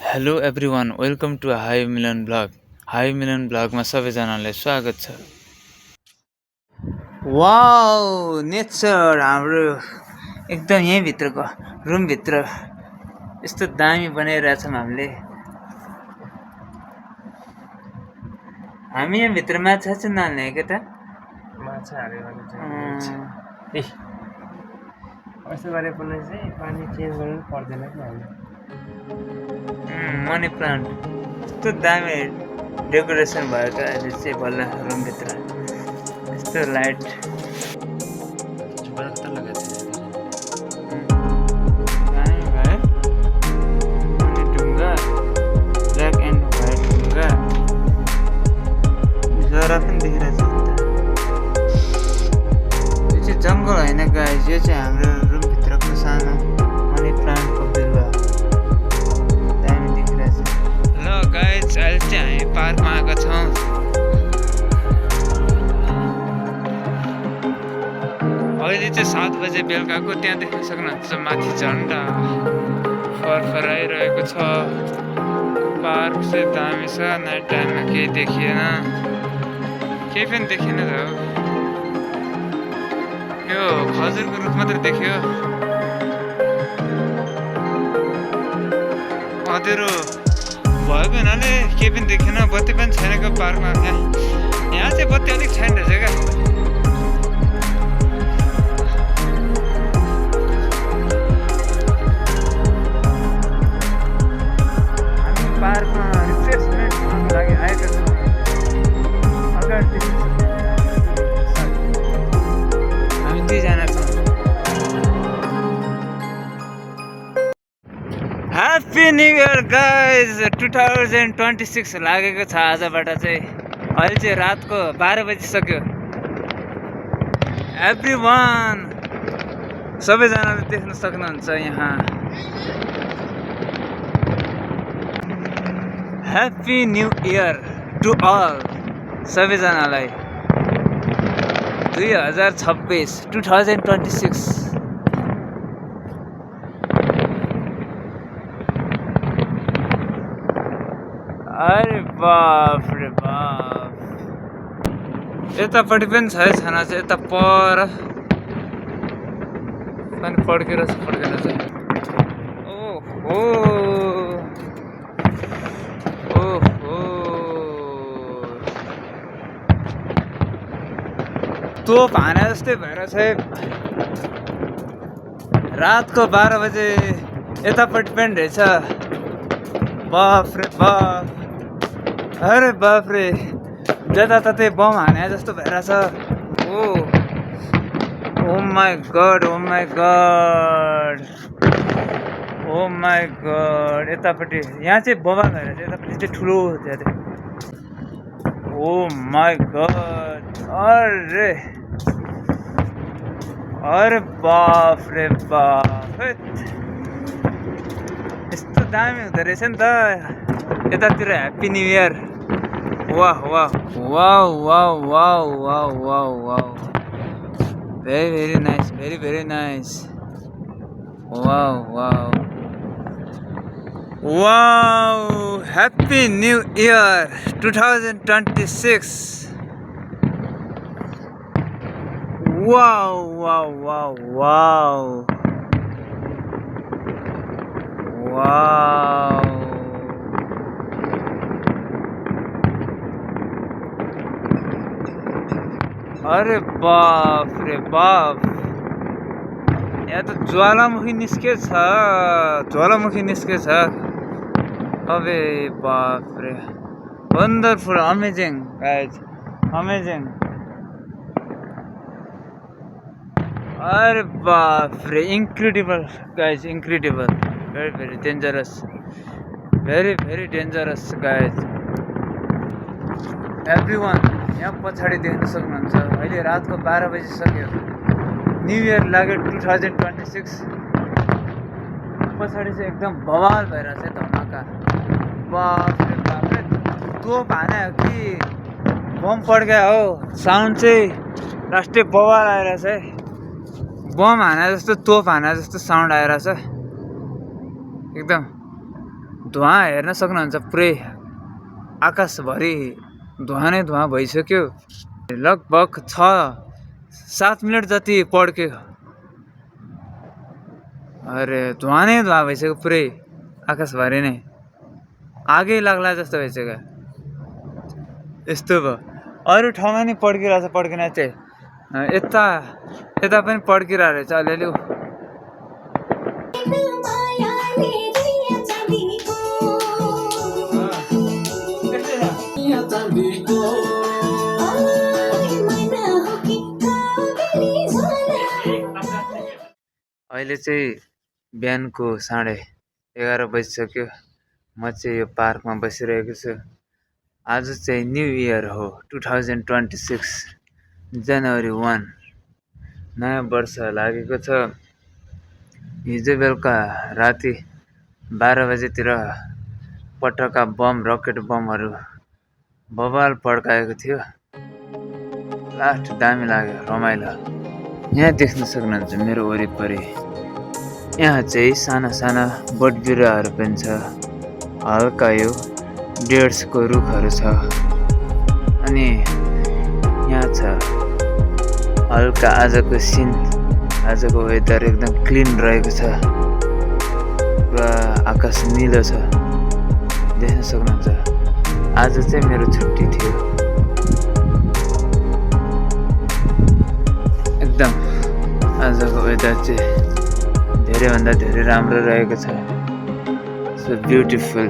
Hello everyone, welcome to hi Milan blog. Hi Milan ब्लगमा सबैजनालाई स्वागत छ। वाउ, नेचर हाम्रो एकदम यहीँभित्रको रुमभित्र यस्तो दामी बनाइरहेछौँ हामीले। हामी यहाँभित्र माछा चाहिँ नहाल्ने के त माछा हाल्यो भने चाहिँ यसो गरेपछि चाहिँ पानी चेन्ज गर्नु पर्दैन कि हामीले। मनी प्लान्ट यस्तो दामी डेकोरेसन भएको अहिले चाहिँ बल्ल रुमभित्र यस्तो लाइट कता लगाएको दामी भयो। अनि ढुङ्गा ब्ल्याक एन्ड व्हाइट ढुङ्गा जरा पनि देखिरहेछ। यो चाहिँ जङ्गल होइन गाइस, यो चाहिँ हाम्रो रुमभित्रको सानो मनी प्लान्टको बिरुवा दामी देखिरहेछ। ल गाइस, अहिले चाहिँ हामी पार्कमा आएको छौँ। अहिले चाहिँ 7 बजे बेलुकाको, त्यहाँ देख्न सक्नुहुन्छ माथि झन्डा फरफराइरहेको छ। पार्क चाहिँ दामी छ, नाइट टाइममा केही देखिएन, केही पनि देखिएन त। यो खजुरको रुख मात्रै देख्यो, अँध्यारो भएको हुनाले केही पनि देखेन। बत्ती पनि छैन पार्कमा। यहाँ चाहिँ बत्ती अलिक छैन रहेछ क्या। पार्कमा रिफ्रेसमेन्ट गर्नुको लागि आएका छौँ। अगाडि हामी 2जना छौँ। Happy new year guys. 2026 लागेको छ आजबाट चाहिँ। अहिले चाहिँ रातको 12 बजिसक्यो। एभ्रिवान, सबैजनाले देख्न सक्नुहुन्छ यहाँ। Happy new year to all, सबैजनालाई। 2026 अरे बाप रे बाप, यतापट्टि पनि छ छाना चाहिँ। यता पर पनि पड्केर छ। ओहो तोप हाने जस्तै भएर चाहिँ रातको 12 बजे यतापट्टि पनि रहेछ। बाफ रे बाफ, अरे बाफ रे, जताततै बम हाने जस्तो भइरहेछ। Oh my god, oh my god, oh my god. यतापट्टि यहाँ चाहिँ बवाल भइरहेछ, यतापट्टि चाहिँ ठुलो थियो। ओ माई गड, अरे बाफ रे बाफ, यस्तो दामी हुँदो रहेछ नि त यतातिर। Happy new year. वाह वाह वाह वाह वाह वाह वाह वाह, भेरी नाइस, भेरी नाइस। वाह वाह वाह, ह्याप्पी न्यु इयर 2026। वाह वाह वाह वाह वाह, अरे बाप रे बाप, यहाँ त ज्वालामुखी निस्केछ। अबे बाप रे, वन्डरफुल, अमेजिङ गाइज, अमेजिङ। अरे बाप रे, incredible guys, incredible, very dangerous, very dangerous guys. Everyone, यहाँ पछाडि देख्न सक्नुहुन्छ अहिले रातको 12 बजिसक्यो। न्यु इयर लाग्यो 2026। पछाडि चाहिँ एकदम बवाल भइरहेछ धमाका। बाफ रे बाफ, तोप हाने हो कि बम पड्क्या हो। साउन्ड चाहिँ लास्टै बवाल आइरहेछ है। बम हाने जस्तो, तोप हाने जस्तो साउन्ड आइरहेछ एकदम। धुवा हेर्न सक्नुहुन्छ, पुरै आकाशभरि धुवा नै धुवा भइसक्यो। लगभग 6-7 मिनट जति पड्क्यो। अरे धुवा नै धुवा भइसक्यो, पुरै आकाशभरि नै आगै लाग्ला जस्तो भइसक्यो। यस्तो भयो। अरू ठाउँमा नि पड्किरहेछ, पड्किन चाहिँ यता पनि पड्किरहेको रहेछ अलिअलि। अहिले चाहिँ बिहानको 11:30 बजिसक्यो। म चाहिँ यो पार्कमा बसिरहेको छु। आज चाहिँ न्यू इयर हो, 2026 जनवरी 1 नयाँ वर्ष लागेको छ। हिजो बेलुका राति 12 बजेतिर पटक्का बम, रकेट बमहरू बवाल पड्काएको थियो। लास्ट दामी लाग्यो, रमाइलो। यहाँ देख्न सक्नुहुन्छ मेरो वरिपरि, यहाँ चाहिँ साना साना बोट बिरुवाहरू पनि छ। हल्का यो डेट्सको रुखहरू छ। अनि यहाँ छ हल्का आजको सिन, आजको वेदर एकदम क्लिन रहेको छ। पुरा आकाश निलो छ, देख्न सक्नुहुन्छ। आज चाहिँ मेरो छुट्टी थियो। एकदम आजको वेदर चाहिँ धेरैभन्दा धेरै राम्रो रहेको छ। So beautiful.